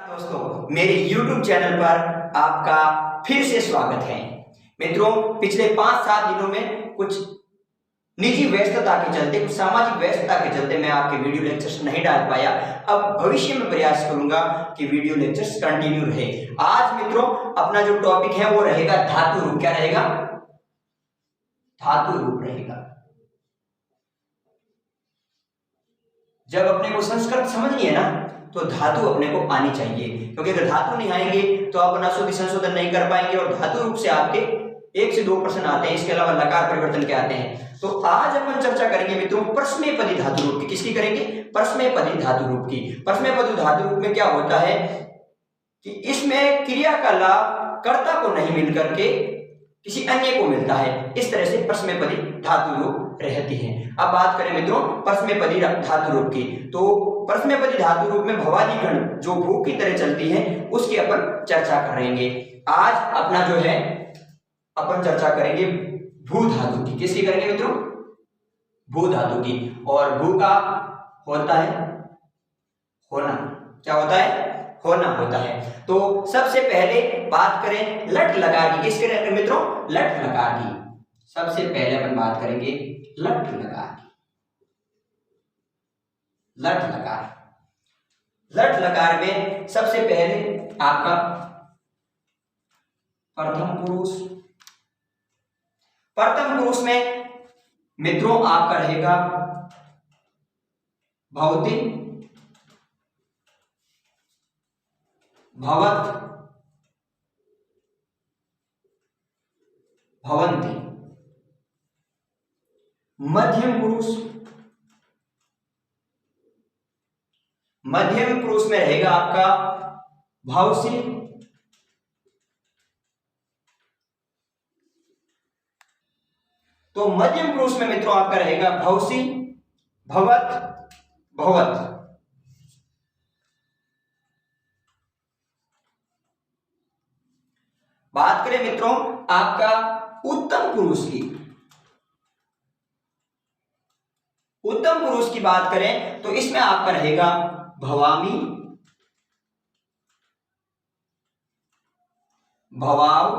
दोस्तों, मेरे YouTube channel पर आपका फिर से स्वागत है। मित्रों, पिछले 5-7 दिनों में कुछ निजी व्यस्तता के चलते, कुछ सामाजिक व्यस्तता के चलते मैं आपके वीडियो लेक्चर्स नहीं डाल पाया। अब भविष्य में प्रयास करूंगा कि वीडियो लेक्चर्स कंटिन्यू रहे। आज मित्रों, अपना जो टॉपिक है वो रहेगा धातु रूप। क्या रहेगा? धातु रूप रहेगा। जब अपने को संस्कृत समझनी है ना, तो धातु अपने को आनी चाहिए, क्योंकि अगर धातु नहीं आएंगे तो आप अपना शुद्धि संशोधन नहीं कर पाएंगे। और धातु रूप से आपके 1 से 2 प्रश्न आते हैं, इसके अलावा लकार परिवर्तन के आते हैं। तो आज अपन चर्चा करेंगे मित्रों परस्मैपदी धातु रूप की। किसकी करेंगे? परस्मैपदी धातु रूप की। परस्मैपदी धातु रूप में क्या होता है कि इसमें क्रिया का लाभ कर्ता को नहीं मिलकर के किसी अन्य को मिलता है। इस तरह से परस्मैपदी धातु रूप रहती है। अब बात करें मित्रों परस्मैपदी धातु रूप की, तो परस्मैपदी धातु रूप में भवादी गण जो भू की तरह चलती है उसकी अपन चर्चा करेंगे। आज अपना जो है अपन चर्चा करेंगे भू धातु की। किसकी करेंगे मित्रों? भू धातु की। और भू का होता है होना। क्या होता है? होना होता है। तो सबसे पहले बात करें लट लकार की। किसके करेंगे मित्रों? लट लकार की। सबसे पहले अपन बात करेंगे लट लकार की। लट लकार। लट लकार में सबसे पहले आपका प्रथम पुरुष। प्रथम पुरुष में मित्रों आपका रहेगा भवति, भवत, भवन्ति। मध्यम पुरुष, मध्यम पुरुष में रहेगा आपका भवसी, तो मध्यम पुरुष में मित्रों आपका रहेगा भवसी, भवत, भवत। बात करें मित्रों आपका उत्तम पुरुष की। उत्तम पुरुष की बात करें तो इसमें आपका रहेगा भवामी, भवाव,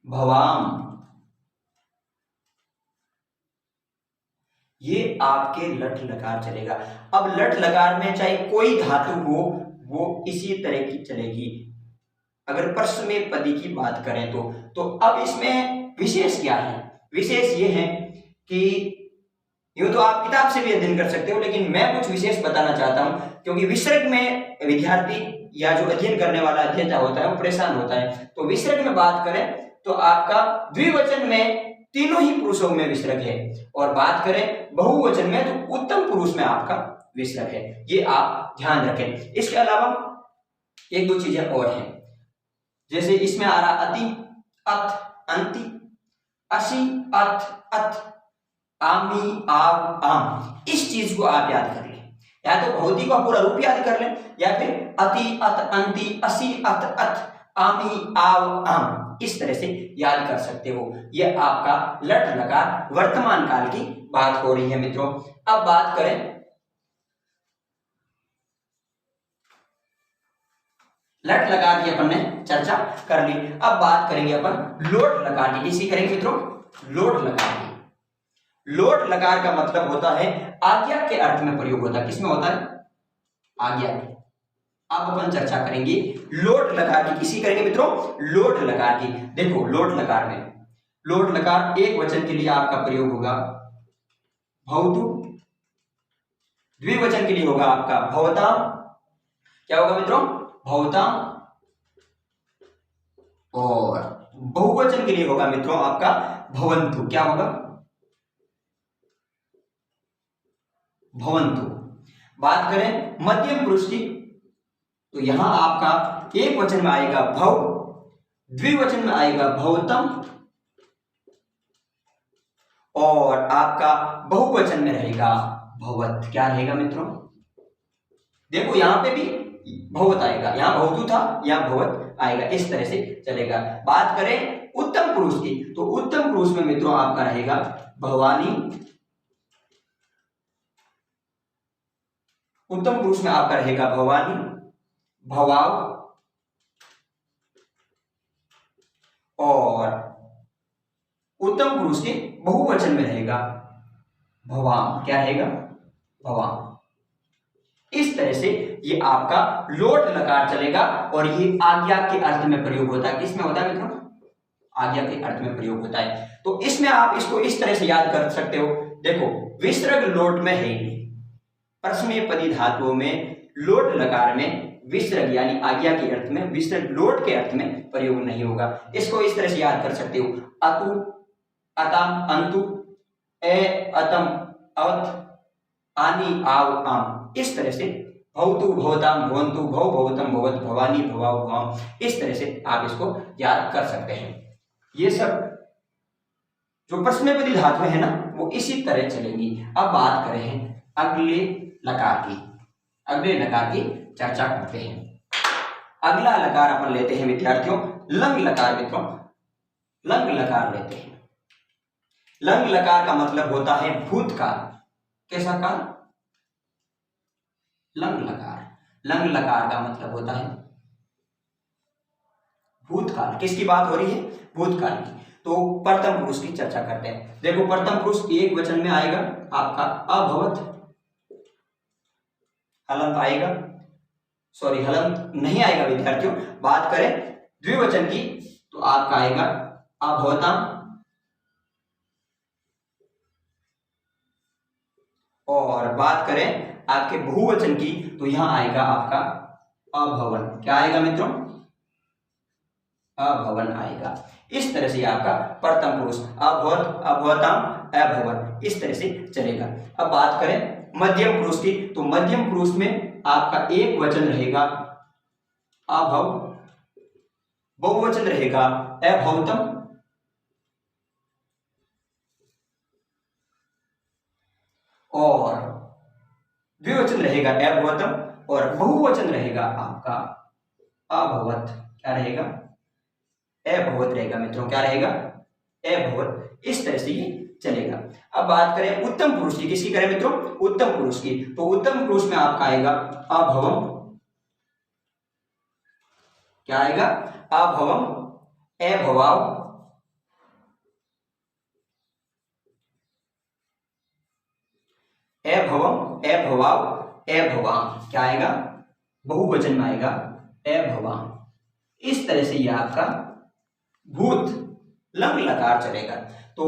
भवाम। ये आपके लट लकार चलेगा। अब लट लकार में चाहे कोई धातु हो वो इसी तरह की चलेगी। अगर परस्मैपदी की बात करें तो अब इसमें विशेष क्या है? विशेष ये है कि यूं तो आप किताब से भी अध्ययन कर सकते हो, लेकिन मैं कुछ विशेष बताना चाहता हूं, क्योंकि विसर्ग में विद्यार्थी या जो अध्ययन करने वाला अध्येता होता है वो परेशान होता है। तो विसर्ग में बात करें तो आपका द्विवचन में तीनों ही पुरुषों में विसर्ग है, और बात करें बहुवचन में तो उत्तम पुरुष में आपका विसर्ग है। ये आप ध्यान रखें। इसके अलावा 1-2 चीजें और हैं, जैसे इसमें आ रहा अति, अत, अंति, असी, अत, अत, आमी, आव, आम। इस चीज को आप याद कर लें, या तो भौतिक का पूरा रूप याद कर लें, या फिर अति, अत, अंति, असी, अत, अत, आमी, आव, आम। इस तरह से याद कर सकते हो। यह आपका लट लकार वर्तमान काल की बात हो रही है मित्रों। अब बात करें लट लकार की, अपन ने चर्चा कर ली। अब बात करेंगे अपन लोट लकार की। किसी करेंगे मित्रों? लोट लकार की। लोट लकार का मतलब होता है आज्ञा के अर्थ में प्रयोग होता है। किसमें होता है? आज्ञा के। अब अपन चर्चा करेंगे लोट लकार की। किसी करेंगे मित्रों? लोट लकार की। देखो लोट लकार में, लोट लकार एक वचन के लिए आपका प्रयोग होगा भवतु, द्विवचन के लिए होगा आपका भवता। क्या होगा मित्रों? भवता। और बहुवचन के लिए होगा मित्रों आपका भवन्तु। क्या होगा? भवन्तु। बात करें मध्यम पुरुष की, तो यहां आपका एक वचन में आएगा भव, द्विवचन में आएगा भवतम, और आपका बहुवचन में रहेगा भवत। क्या रहेगा मित्रों? देखो यहां पे भी भवत आएगा, यहां भवतु था, यहां भवत आएगा। इस तरह से चलेगा। बात करें उत्तम पुरुष की, तो उत्तम पुरुष में मित्रों आपका रहेगा भवानी, उत्तम पुरुष में आपका रहेगा भवानी, भवाव, और उत्तम पुरुष के बहुवचन में रहेगा भवाम। क्या रहेगा? भवाम। इस तरह से ये आपका लोट लकार चलेगा और ये आज्ञा के अर्थ में प्रयोग होता है। किसमें होता है मित्रों? आज्ञा के अर्थ में प्रयोग होता है। तो इसमें आप इसको इस तरह से याद कर सकते हो। देखो, विसर्ग लोट में है ही नहीं। परस्मैपदी धातुओं में लोट लकार में विसर्ग यानी आज्ञा के अर्थ में, विसर्ग लोट के अर्थ में प्रयोग नहीं होगा। इसको इस तरह से याद कर सकते हो। अतु, अतम, अंतु, ए, अतम, अवत, आनी, आव, आम। इस तरह से भवतु, भवताम, भवंतु, भव, भवतम, भवत, भवानी, भवाव, भवाम। इस तरह से आप इसको याद कर सकते हैं। ये सब जो परस्मैपदी धातुएं है ना, वो इसी तरह चलेंगी। अब बात करें अगले लकार की। अगले लकार की चर्चा करते हैं। अगला लकार अपन लेते हैं विद्यार्थियों लंग लकार। मित्रों, लंग लकार लेते हैं। लंग लकार का मतलब होता है भूतकाल। कैसा काल? लंग लकार। लंग लकार का मतलब होता है भूतकाल। किसकी बात हो रही है? भूतकाल की। तो प्रथम पुरुष की चर्चा करते हैं। देखो, प्रथम पुरुष एक वचन में आएगा आपका अभवत, हलंत आएगा, सॉरी हलंत नहीं आएगा विद्यार्थियों। बात करें द्विवचन की तो आपका आएगा अभवताम, और बात करें आपके बहुवचन की तो यहां आएगा आपका अभवन। क्या आएगा मित्रों? अभवन आएगा। इस तरह से आपका प्रथम पुरुष अभवत, अभवताम, अभवन इस तरह से चलेगा। अब बात करें मध्यम पुरुष की तो मध्यम पुरुष में आपका एक वचन रहेगा अभव, बहुवचन रहेगा अभवतम, और द्विवचन रहेगा अभवतम, और बहुवचन रहेगा आपका अभवत। क्या रहेगा? अभवत रहेगा मित्रों। क्या रहेगा? अभवत। इस तरह से ये चलेगा। अब बात करें उत्तम पुरुष की। किसकी करें मित्रों? उत्तम पुरुष की। तो उत्तम पुरुष में आपका आएगा अभवम। क्या आएगा? अभवम, अभवाव, अभवम, अभवाव, अभवाम। क्या आएगा? बहुवचन में आएगा अभवाम। इस तरह से यह आपका भूत लंग लकार चलेगा। तो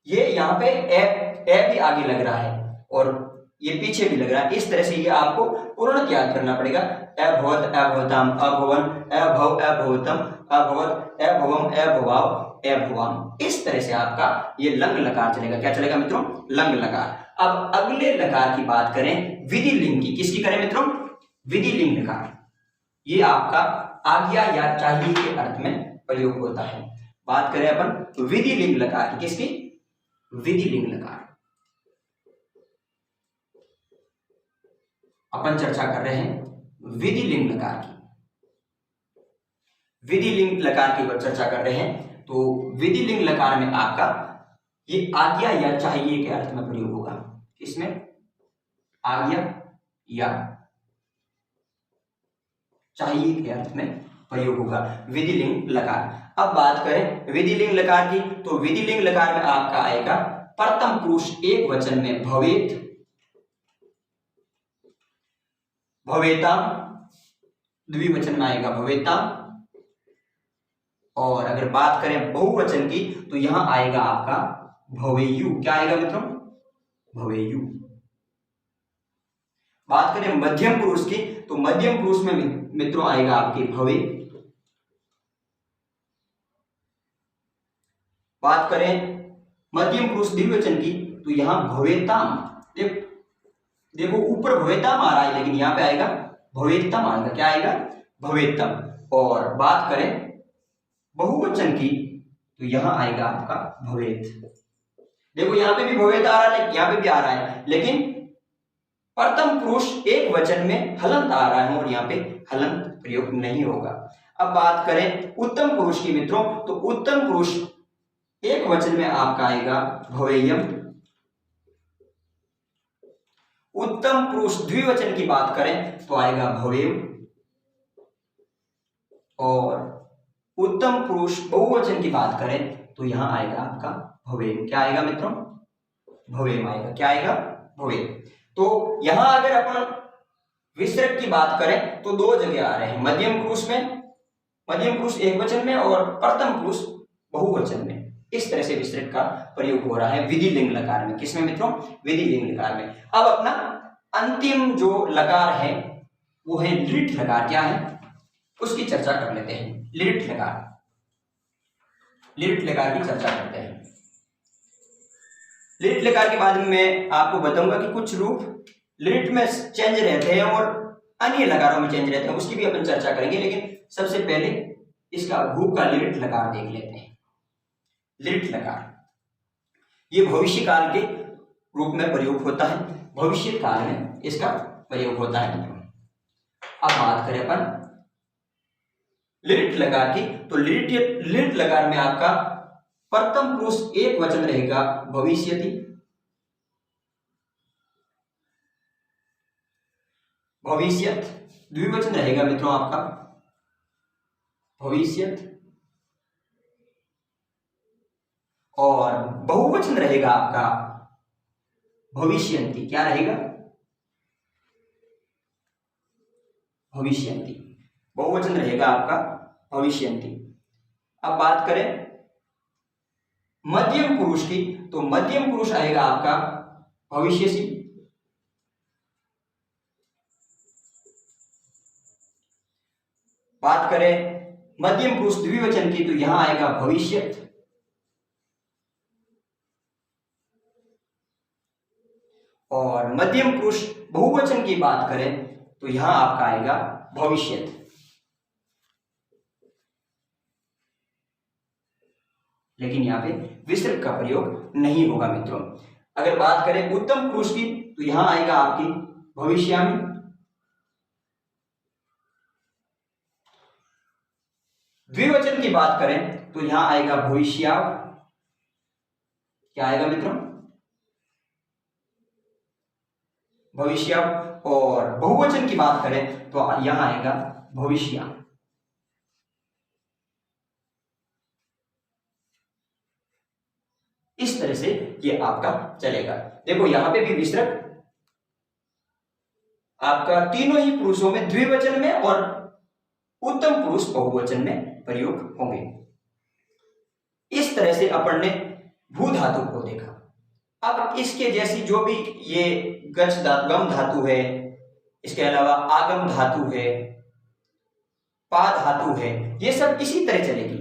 ये यहाँ पे ए भी आगे लग रहा है और ये पीछे भी लग रहा है। इस तरह से ये आपको पूर्ण याद करना पड़ेगा। अभवत, अभवताम, अभवन, अभव, अभवतम, अभवत, अभवम, अभवाव, अभवाम। इस तरह से आपका ये लंग लकार चलेगा। क्या चलेगा मित्रों? लंग लकार। अब अगले लकार की बात करें विधि लिंग की। किसकी करें मित्रों? विधि लिंग लकार। ये आपका आज्ञा या चाहिए के अर्थ में प्रयोग होता है। बात करें अपन विधि लिंग लकार की। किसकी? विधि लिंग लकार। अपन चर्चा कर रहे हैं विधि लिंग लकार की। विधि लिंग लकार की चर्चा कर रहे हैं। तो विधि लिंग लकार में आपका ये आज्ञा या चाहिए के अर्थ में प्रयोग होगा। किसमें? आज्ञा या चाहिए के अर्थ में प्रयोग होगा विधि लिंग लकार। अब बात करें विधि लिंग लकार की तो विधि लिंग लकार में आपका आएगा प्रथम पुरुष एक वचन में भवेत, भवेता, द्विवचन में आएगा भवेता, और अगर बात करें बहुवचन की तो यहां आएगा आपका भवेयु। क्या आएगा मित्रों? भवेयु। बात करें मध्यम पुरुष की तो मध्यम पुरुष में मित्रों आएगा आपके भवे। बात करें मध्यम पुरुष द्विवचन की तो यहां भवेताम। देखो ऊपर भवेताम आ रहा है लेकिन यहां पे आएगा भवेतम आएगा। क्या आएगा? भवेतम। और बात करें बहुवचन की तो यहां आएगा आपका भवेत। देखो यहां पे भी भवेत आ रहा है, यहां पे भी आ रहा है, लेकिन प्रथम पुरुष एक वचन में हलंत आ रहा है और यहाँ पे हलंत प्रयोग नहीं होगा। अब बात करें उत्तम पुरुष की मित्रों तो उत्तम पुरुष एक वचन में आपका आएगा भवेयम, उत्तम पुरुष द्विवचन की बात करें तो आएगा भवेम, और उत्तम पुरुष बहुवचन की बात करें तो यहां आएगा आपका भवेम। क्या आएगा मित्रों? भवेम आएगा। क्या आएगा? भवेम। तो यहां अगर अपन विसर्ग की बात करें तो दो जगह आ रहे हैं, मध्यम पुरुष में, मध्यम पुरुष एक वचन में और प्रथम पुरुष बहुवचन में। इस तरह से विसर्ग का प्रयोग हो रहा है विधि लिंग लकार में। किसमें मित्रों? विधि लिंग लकार में। अब अपना अंतिम जो लकार है वो है लिट लकार। क्या है उसकी चर्चा कर लेते हैं। लिट लकार, लिट लकार की चर्चा करते हैं। लिट लकार के बाद में मैं आपको बताऊंगा कि कुछ रूप लिट में चेंज रहते हैं और अन्य लकारों में चेंज रहते हैं, उसकी भी अपन चर्चा करेंगे। लेकिन सबसे पहले इसका भू का लिट लकार देख लेते हैं। लिट लकार ये भविष्य काल के रूप में प्रयोग होता है, भविष्य काल में इसका प्रयोग होता है। अब बात करें अपन लिट लकार की, तो लिट लकार में आपका प्रथम पुरुष एक वचन रहेगा भविष्यति, भविष्यत द्विवचन रहेगा मित्रों आपका भविष्यत, और बहुवचन रहेगा आपका भविष्यन्ति। क्या रहेगा? भविष्यन्ति। बहुवचन रहेगा आपका भविष्यन्ति। अब बात करें मध्यम पुरुष की, तो मध्यम पुरुष आएगा आपका भविष्यसि, बात करें मध्यम पुरुष द्विवचन की तो यहां आएगा भविष्यत, और मध्यम पुरुष बहुवचन की बात करें तो यहां आपका आएगा भविष्यत। लेकिन यहां पे विसर्ग का प्रयोग नहीं होगा मित्रों। अगर बात करें उत्तम पुरुष की तो यहां आएगा आपकी भविष्यामि, द्विवचन की बात करें तो यहां आएगा भविष्याव। क्या आएगा मित्रों? भविष्याव। और बहुवचन की बात करें तो यहां आएगा भविष्या। इस तरह से ये आपका चलेगा। देखो यहां पे भी विसर्ग आपका तीनों ही पुरुषों में द्विवचन में और उत्तम पुरुष बहुवचन में प्रयोग होंगे। इस तरह से अपन ने भू धातु को देखा। अब इसके जैसी जो भी ये गच धातु, गम धातु है, इसके अलावा आगम धातु है, पा धातु है, ये सब इसी तरह चलेगी।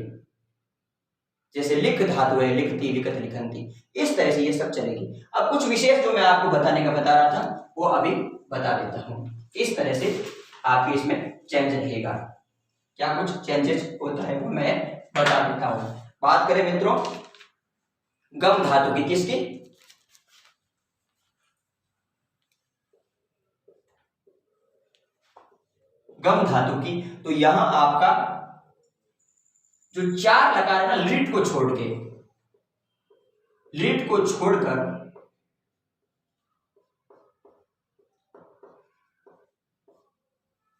जैसे लिख धातु है, लिखती, लिखत, लिखंती, इस तरह से ये सब चलेगी। अब कुछ विशेष जो मैं आपको बताने का बता रहा था वो अभी बता देता हूं। इस तरह से आपके इसमें चेंज रहेगा। क्या कुछ चेंजेस होता है वो मैं बता देता हूं। बात करें मित्रों गम धातु की, किसकी? गम धातु की, तो यहां आपका जो चार लकार है ना, लिट को छोड़ के, लिट को छोड़कर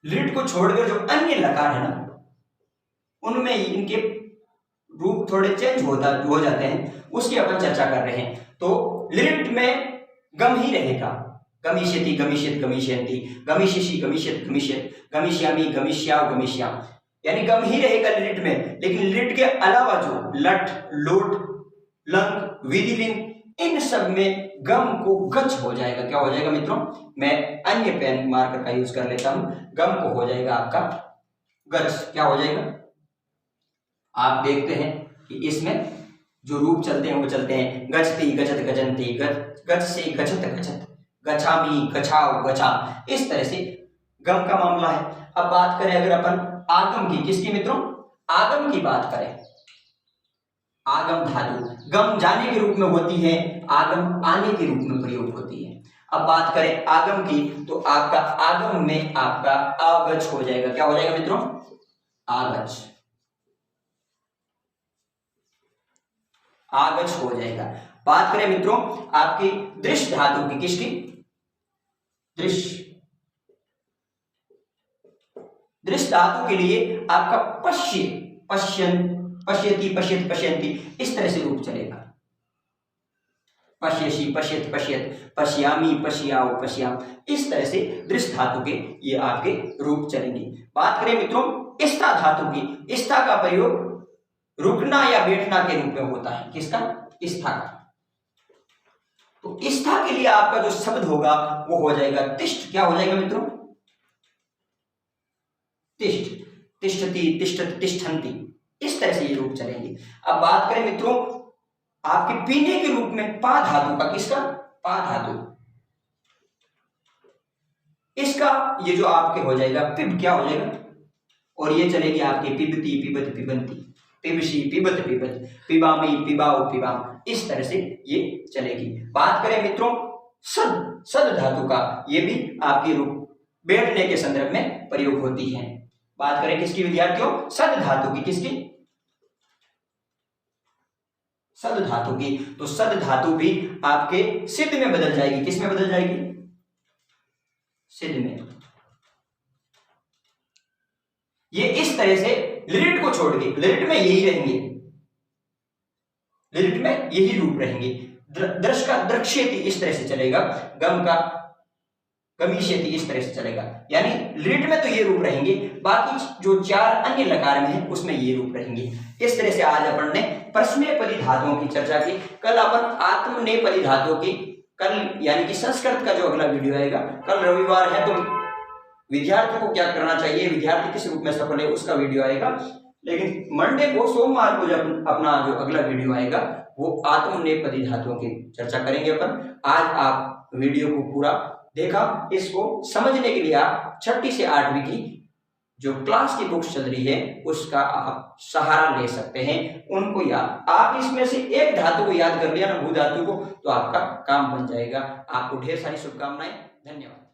लिट को छोड़कर जो अन्य लकार है ना उनमें इनके रूप थोड़े चेंज हो जाते हैं, उसकी अपन चर्चा कर रहे हैं। तो लिट में गम ही रहेगा, गमिष्यति, गमिष्यत, गमिष्यन्ति, गमिष्यसि, गमिष्यत, गमिष्यत, गमिष्यामि, गमिष्याव, गमिष्याम, यानी गम ही रहेगा लिट में। लेकिन लिट के अलावा जो लट, लोट, लंग, विधिलिंग, इन सब में गम को गच हो जाएगा। क्या हो जाएगा मित्रों? मैं अन्य पेन मार्कर का यूज कर लेता हूं। गम को हो जाएगा आपका गच। क्या हो जाएगा? आप देखते हैं कि इसमें जो रूप चलते हैं वो चलते हैं गच्छति, गच्छत, गच्छन्ति, गच्छ से गच्छत, गच्छत, गच्छामि, गच्छाव, गच्छाम। इस तरह से गम का मामला है। अब बात करें अगर अपन आगम की, किसकी मित्रों? आगम की बात करें, आगम धातु गम जाने के रूप में होती है, आगम आने के रूप में प्रयोग होती है। अब बात करें आगम की, तो आपका आगम में आपका आगच हो जाएगा। क्या हो जाएगा मित्रों? आगच, आगच हो जाएगा। बात करें मित्रों आपकी दृश्य धातु की, किसकी? दृश्य। दृश्य धातु के लिए आपका पश्य, पश्यन, पश्यति, पश्यत, पश्यन्ति, इस तरह से रूप चलेगा। पश्यसि, पश्यत, पश्यत, पश्यामि, पश्याओ, पश्याम, इस तरह से दृश्य धातु के ये आपके रूप चलेंगे। बात करें मित्रों स्था धातु की, स्था का प्रयोग रुकना या बैठना के रूप में होता है। किसका? स्था का। तो स्था के लिए आपका जो शब्द होगा वो हो जाएगा तिष्ठ। क्या हो जाएगा मित्रों? तिष्ठ, तिष्ठति, तिष्ठत, तिष्ठन्ति, इस तरह से ये रूप चलेंगे। अब बात करें मित्रों आपके पीने के रूप में पा धातु का। किसका? पा धातु। इसका ये जो आपके हो जाएगा पिब, क्या हो जाएगा? और ये चलेगी आपकी पिबती, पिबत, पिबंती, पिबसी, पिबत, पिबत, पिबामी, पिबाओ, पिबाम, इस तरह से ये चलेगी। बात करें मित्रों सद, सद धातु का, ये भी आपके रूप बैठने के संदर्भ में प्रयोग होती है। बात करें किसकी विद्यार्थियों? सद धातु की। किसकी? सद धातु की। तो सद धातु भी आपके सिद्ध में बदल जाएगी। किस में बदल जाएगी? सिद्ध में। ये इस तरह से लिरिट को छोड़ के, लिरिट में यही रहेंगे, लिरिट में यही रूप रहेंगे। दृश का द्रक्ष्यति इस तरह से चलेगा, गम का गमीष्यति इस तरह से चलेगा। यानी लिरिट में तो ये रूप रहेंगे, बाकी जो चार अन्य लकार में है उसमें ये रूप रहेंगे। इस तरह से आज अपन ने परस्मैपदी धातुओं की चर्चा की। कल अपन आत्मनेपदी धातुओं की, कल यानी कि संस्कृत का जो अगला वीडियो आएगा, कल रविवार है तो विद्यार्थी को क्या करना चाहिए, विद्यार्थी किस रूप में सफल है, उसका वीडियो आएगा। लेकिन मंडे को, सोमवार को जब अपना जो अगला वीडियो आएगा वो आत्मनेपदी धातुओं की चर्चा करेंगे अपन। आज आप वीडियो को पूरा देखा, इसको समझने के लिए आप 6ठी से 8वीं की जो क्लास की बुक्स चल रही है उसका आप सहारा ले सकते हैं। उनको याद, आप इसमें से एक धातु को याद कर लिया ना, भू धातु को, तो आपका काम बन जाएगा। आपको ढेर सारी शुभकामनाएं। धन्यवाद।